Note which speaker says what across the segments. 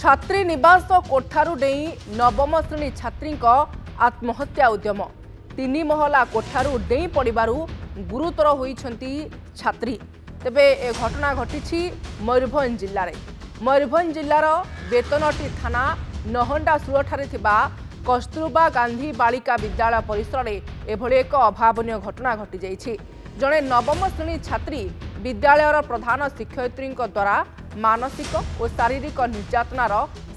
Speaker 1: छात्री निवास कोठारू डेई नवम श्रेणी छात्री आत्महत्या उद्यम 3 महला कोठारू डेई पड़ू गुरुतर होती छात्री। तेबे ए घटना घटी मयूरभंज जिले में। मयूरभंज जिलार बेतनटी थाना नहंडासुर ठारे थिबा कस्तूरबा गांधी बालिका विद्यालय परिसर में एभली एक अभावनीय घटना घटी जाइछि। जड़े नवम श्रेणी छात्री विद्यालयर प्रधान शिक्षयित्री द्वारा मानसिक और शारीरिक निर्यातनार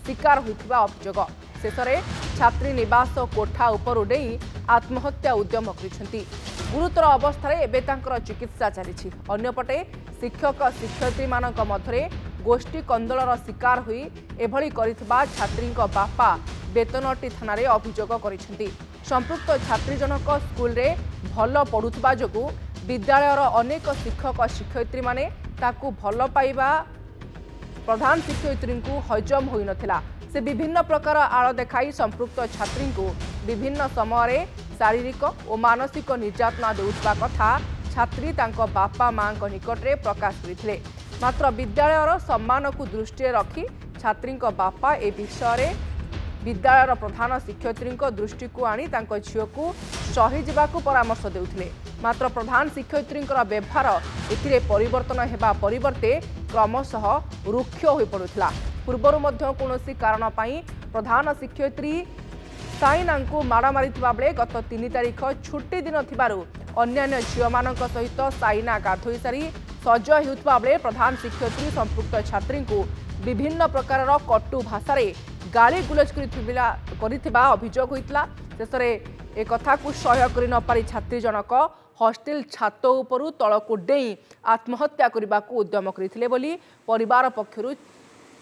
Speaker 1: शिकार होइथिबा अभियोग। शेष में छात्री निवास कोठा उपर उडेई आत्महत्या उद्यम करिसेंती। गुरुतर अवस्था एबे तांकर चिकित्सा चली। अन्यपटे शिक्षक शिक्षयित्री मानक मध्यरे गोष्ठी कंदलर शिकार हुई एभली करिथिबा छात्रीक बापा बेतनटी थाना रे अभियोग करिसेंती। संपृक्त छात्री जनक स्कूल रे भल पढ़ुथिबा जोगु विद्यालयर अनेक शिक्षक शिक्षयित्री माने ताकू भल पाइबा प्रधान शिक्षयित्री को हजम होई नथिला। से विभिन्न प्रकार आड़ देखाई संपृक्त छात्री को विभिन्न समय शारीरिक और मानसिक निर्यातना देउथबा कथा छात्री तांको बापा मां निकट में प्रकाश करथिले। मात्र विद्यालयर सम्मान को दृष्टि रखी छात्री बापा ए विषय विद्यालयर प्रधान शिक्षयित्री दृष्टि को आनी तांको झियो को सही जावाकू परामर्श देउथिले। मात्र प्रधान शिक्षयित्री व्यवहार एथिरे परिवर्तन हेबा परिवर्ते क्रमशः रुक्ष हो पड़ुथिला। पूर्वर मध्य कौनसी कारण पाई प्रधान शिक्षयित्री साइना को माड़ मारिथिबा बेले गत 3 तारिख छुट्टी दिन थिबारु अन्यान्य झियो मानक सहित साइना गाधोई सारी सज हेउथबा बेले प्रधान शिक्षयित्री संपृक्त छात्री को विभिन्न प्रकार कटु भाषा गाली गुलज करिथिबा अभियोग होइतला। शेष में एक कथा को सह्य करि न पारि छात्री जनक हॉस्टेल छात उपरू तलकू डेई आत्महत्या करने को उद्यम करथिले बोली परिवार पक्षरु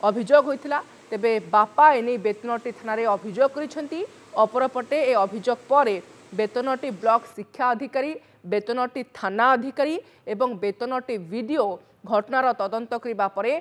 Speaker 1: अभियोग होइतला। तेबे बापा एने बेतनटी थाना रे अभियोग करिसेंती। अपरपटे ए अभियोग परे बेतनटी ब्लॉक शिक्षा अधिकारी बेतनटी थाना अधिकारी एवं बेतनटी वीडियो घटनार तदंत करबा परे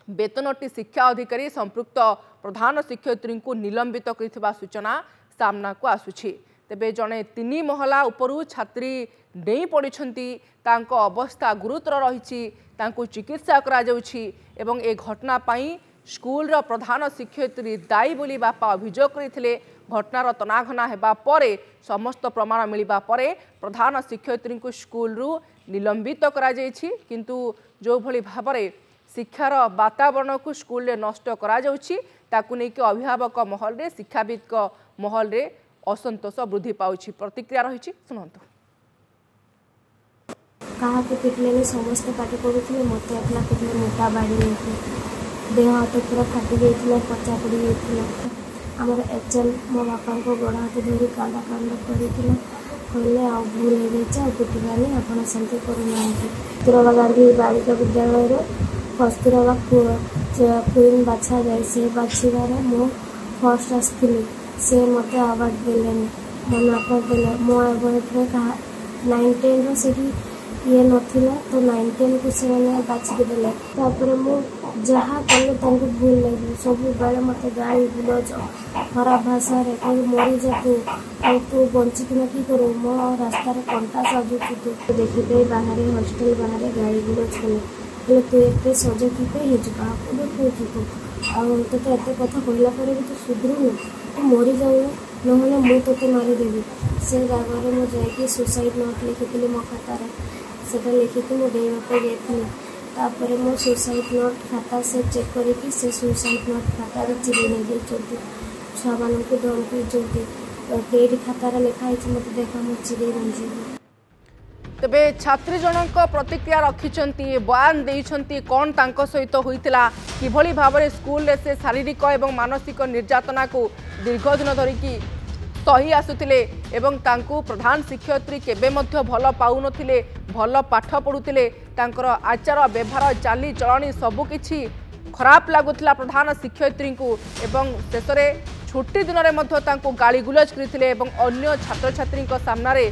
Speaker 1: बेतनटी शिक्षा अधिकारी संपृक्त प्रधान शिक्षयित्री को निलंबित करथिबा सूचना सामना को आसुछि। तेबे जड़े 3 महला उपरू छात्री डेई पड़िछंती तांको अवस्था गुरुतर रही चिकित्सा करा जाउछि एवं ए घटना पाई स्कूल रो प्रधान शिक्षयित्री दायी बोली बापा अभियोग करथिले। घटनार तनाघना हेबा परे समस्त प्रमाण मिलिबा परे प्रधान शिक्षयित्री को स्कूल रु निलंबित करा जाइछि। किंतु जो भली भाबरे शिक्षार वातावरण को स्कूल रे नष्ट करा जाउछि ताकू नेकी अभिभावक महल रे शिक्षाविद महल रे असंतोष वृद्धि पाउछि। प्रतिक्रिया रही सुनंतु।
Speaker 2: कहा पिटले समस्त पाठ पढ़ुले मत एकला पिटले मोटा बाड़ी देह हाथ पूरा फाटी जाइए पचा पड़ जाइए। आमर एचएल मो बापा को गोड़ हाथ धरी कांदा कांड कर कहले आ भूल हो जाए पिटवानी आप सेमती करूना। कस्तूरबा गांधी बालिका विद्यालय कस्तूरबा क्वीन बाछा जाए से बाछार मो फर्स्ट आसती से मत अवार्ड देले मो नाम देले मो अवार्ड कहा 9-10 से ये नथिला तो 9-10 को से बाछिक देले। तापर मो जहाँ कले तांको भूल लगे सब बेले मत गाड़ी गुलज खराब भाषा कहीं मरी जा तू बंचिकिना कि करू मो रास्ता कंटा सजुचु तू देखिए बाहर हॉस्टेल बाहर गाड़ी गुलज कले तू एत सज कि क्या देखु तू आते एत कथा कहला भी तो सुधरू तू मरी जाऊ ना मुझे मारिदेवी। से जगह में जाकि सुसाइड नोट लिखी मो खातार से लिखिकी मो डेवाई जाती मो सुसाइड नोट खाता से चेक करके से सुसाइड नोट खातार चिरी नहीं छुआ मान को धमकी खातार लिखाई मत देखा मो चिरी नहीं।
Speaker 1: तेबे छात्री जनक प्रतिक्रिया रखिछंती बयान देइछंती कोन तांको सहित होइतिला किभली भाबरे स्कूल रे से शारीरिक एवं मानसिक निर्यातना को दीर्घ दिन धरिकी सही आसुतिले एवं तांको प्रधान शिक्षयित्री केबे मध्य भल पाउनथिले भल पाठ पढुतिले तांकर आचार व्यवहार चाली चलणी सबकिछि खराब लागुतिला प्रधान शिक्षयित्री को एवं शेषरे छुट्टी दिन में गाली गुलज करते अन्य छात्र छात्री सामने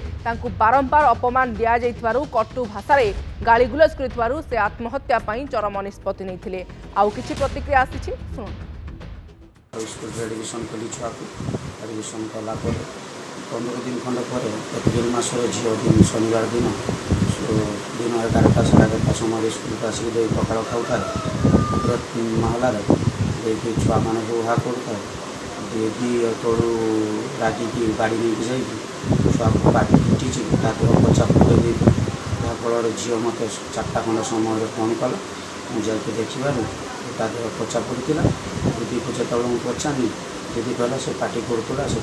Speaker 1: बारंबार अपमान दि जाइथिबारु कटु भाषा गाली गुलज कर से आत्महत्या चरम निष्पत्ति नहीं। आउ किछि प्रतिक्रिया आसी
Speaker 3: स्कूल एडमिशन कली छुआ को एडमिशन कला 15 दिन खंड पर एप्रिल मासर झील दिन शनिवार दिन दिन 11टा 11:30 समय स्कूल को आसिक पखाड़ खाऊ महलार देखिए छुआ मैंने उहा करूँ दीदी तोड़ू रागिकी गाड़ी नहीं जाइए छुआ को पाटी पिटी देह पचा फुटे जहाँफल झील मत 4टा खंड समय फोन कला मुझे देखिबार ता देह पचा पड़ा दीदी को जो पचानी दीदी कहला से पाटी करूला से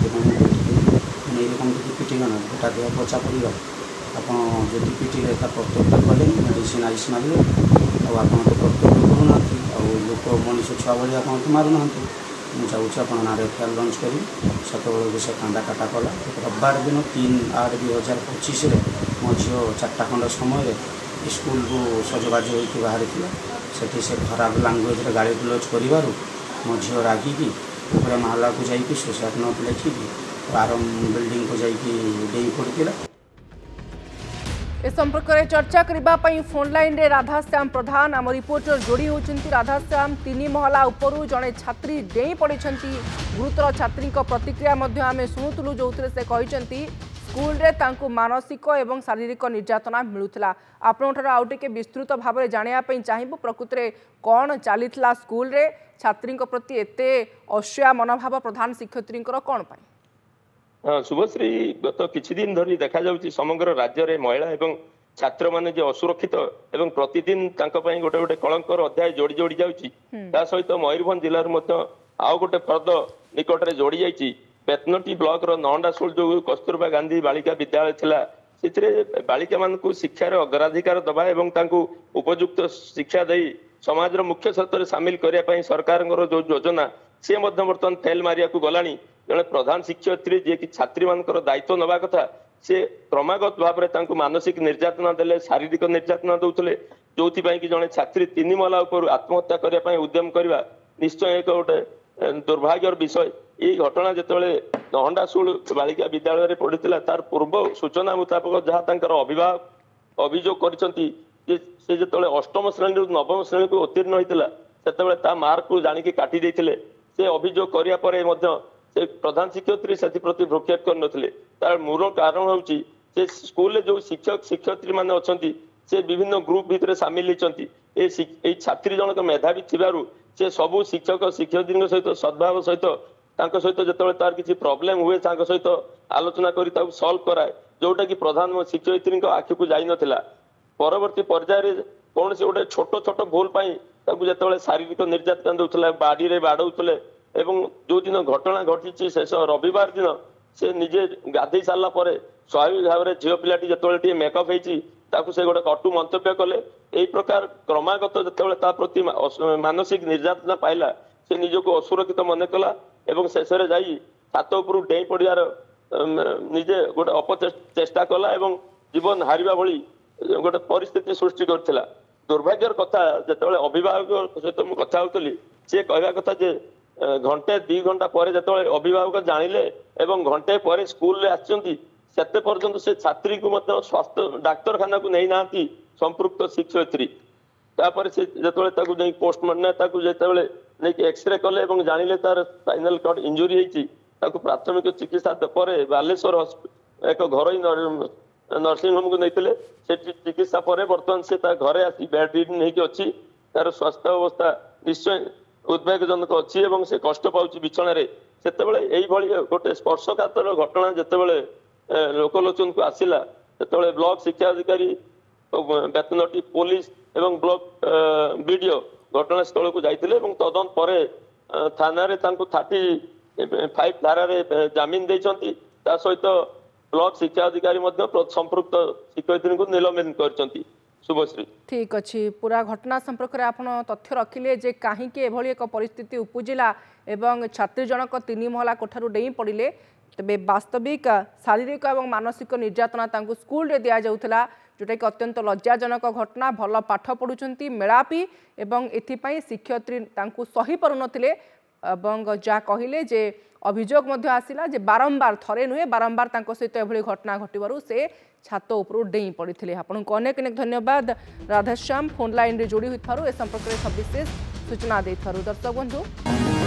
Speaker 3: रकम যদি ପିଟିବେ ନା ଗୋଟା ଦେହ ପଚା ପଡ଼ିବ ଆପଣ ଯଦି ପିଟିଲେ ତା କର୍ତ୍ତବ୍ୟ କଲେ ମେଡ଼ିସିନ ଆଇସ୍ ମାରିବେ ଆଉ ଆପଣ ତ କର୍ତ୍ତବ୍ୟ କରୁନାହାନ୍ତି ଆଉ ଲୋକ ମଣିଷ ଛୁଆ ଭଳି ଆପଣ ତ ମାରୁନାହାନ୍ତି ମୁଁ ଚାହୁଁଛି ଆପଣ ନାଁରେ ଏଫଆଇଆର ଲଞ୍ଚ କରି ସେତେବେଳକୁ ସେ କାନ୍ଦା କାଟା କଲା ରବିବାର ଦିନ 3/8/2025 ମୋ ଝିଅ 4ଟା ଖଣ୍ଡ ସମୟରେ ସ୍କୁଲରୁ ସଜବାଜ ହୋଇକି ବାହାରିଥିଲା ସେଠି ସେ ଖରାପ ଲାଙ୍ଗୁଏଜରେ ଗାଳି ଗୁଲଜ କରିବାରୁ ମୋ ଝିଅ ରାଗିକି ଉପରେ ମହଲାକୁ ଯାଇକି ସୁସାଇଡ୍ ନୋଟ ଲେଖିକି आरम बिल्डिंग को जाइए डेई पड़ता
Speaker 1: ए संपर्क में चर्चा करने फोन लाइन रे राधाश्याम प्रधान आम रिपोर्टर जोड़ी होती राधाश्याम 3 महला उपरू जड़े छात्री डेई पड़ी गुरुतर छात्री प्रतिक्रिया आम शुणुलु जो से कहते स्कूल रे तांकु मानसिक एवं शारीरिक निर्यातना मिलूला आपंठ आउ टे विस्तृत भाव में जानापी चाहबू प्रकृत में कौन चली स्कूल रे छात्री प्रति एत अश्या मनोभाव प्रधान शिक्षयित्री कौन पाई
Speaker 4: हाँ शुभश्री गत किछि दिन धरी देखा जाउछि समग्र राज्य रे महिला एवं छात्र माने जे असुरक्षित एवं प्रतिदिन तांका पई गोटे गोटे कलंकर अध्याय जोड़ी जोड़ी जाउछि ता सहित मयूरभंज जिल्ला रे मध्य आउ गोटे फर्द निकट रे जोड़ी जाइछि बेतनटी ब्लॉक रो नंडासुल जो कस्तूरबा गांधी बालिका विद्यालय थिला सिथरे बालिका मानकु शिक्षा रे अग्राधिकार दबा एवं तांकु उपयुक्त शिक्षा देई समाज रो मुख्य क्षेत्र रे शामिल करिया पई सरकार जो योजना से मध्य वर्तमान फेल मारिया को गलानी जड़े प्रधान शिक्षयित्री जी कि छात्री मानकर दायित्व नवा कथा से क्रमागत भाव में मानसिक निर्यातना देले शारीरिक निर्यातना दौले जो कि जड़े छात्री 3 महला उपर आत्महत्या करने उद्यम करवा निश्चय एक गोटे दुर्भाग्यर विषय ये घटना जिते नहंडासुल बालिका विद्यालय पड़ा तार पूर्व सूचना मुताबक जहाँ अभिभावक अभियोग कर जो 8म श्रेणी 9म श्रेणी को उत्तीर्ण होता से मार्क को जानिकी काटी देते से अभियोग करने से प्रधान शिक्षयित्री से प्रति भ्रूक्षेप कर तार मूल कारण होची से स्कूल जो शिक्षक शिक्षयित्री माने अछंती से विभिन्न ग्रुप भितर सामिल होती ए छात्री जनक मेधावी थिबारु से सबु शिक्षक शिक्षयित्री सहित सद्भाव सहित तांको सहित जतबे तार किछि प्रॉब्लम हुए तांको सहित आलोचना करी ताको सॉल्व कराए जोटा कि प्रधान शिक्षयित्री आखि को जाई नथिला परवर्ती पर्याय रे कौन से गोटे छोट छोट भूल पाई ताको जतबे शारीरिक निर्यातना दउथला बाडी रे बाडौतले एवं जो दिन घटना घटी शेष रविवार दिन से निजे गाधे सारा पर स्वाभाविक भाव में झील पिलाटी जो मेकअप होती से गोटे कटु मंतव्य कले यही प्रकार क्रमागत जो प्रति मानसिक निर्यातना पाइला से निजक असुरक्षित मन कला एवं शेष में जा छात उपर डेई पड़ार निजे गोटे अपचेष्टा कला एवं जीवन हारिबा भली गोटे परिस्थिति सृष्टि करथिला दुर्भाग्यर कथा जो अभिभावक सहित मुझे कथा होती सी कहवा कथा जे घंटे 2 घंटा पर जो अभिभावक जानिले एवं घंटे पर स्कूल रे आछंती सेते पर्यंत से छात्री को मतलब स्वास्थ्य डाक्तरखाना को नहीं नाती संपृक्त शिक्षयित्री तापर से जेतबे ताकू नहीं पोस्टमार्टम ताकू जेतबे नहीं एक्सरे कले एवं जानिले तार स्पाइनल कॉर्ड इंजुरी होईची ताकू प्राथमिक चिकित्सा पर बालेश्वर एक घर नर्सिंग होम को नहीं से चिकित्सा पर बर्तमान से घरे आसी बेड रिडन होईकी अछि तार स्वास्थ्य अवस्था निश्चय उद्वेगजनक अच्छी एवं से कष्ट पाउची बिछण रे सेतेबेले एई भली गोटे स्पर्शकातर घटना जेतेबेले लोकलोचन को आसिला सेतेबेले ब्लॉक शिक्षा अधिकारी बेतनटी पुलिस एवं ब्लॉक वीडियो घटनास्थल को जाइतिले एवं तदंत पर थाना रे तांको 35 धारा रे जामिन देइचंती ता सहित ब्लॉक शिक्षा अधिकारी मध्य संपृक्त शिक्षयित्री को निलंबन करचंती शुभश्री
Speaker 1: ठीक अच्छी पूरा घटना संपर्क में आप तथ्य रखिले जे कहीं एभली एक परिस्थिति उपजिला एवं छात्री जनक 3 महला कोठारू डेई पड़े तेबे वास्तविक शारीरिक और मानसिक निर्यातना तांकु स्कूल रे दिया जाउथला जोटा कि अत्यंत लज्जाजनक घटना भल पाठ पढ़ुचंती मेलापी एवं एथिपाई शिक्षयित्री तांकु सही पारुनथिले एवं जा कहिले जे अभियोग मध्य आसिला जे बारंबार थरे नुहे बारंबार तांको सहित एभली घटना घटिबारु से छात उपरू डेई पड़े आपको अनेक अनेक धन्यवाद राधाश्याम फोन लाइन रे जोड़ी होइथारु ए संपर्क में सविशेष सूचना देथारु दर्शक बंधु।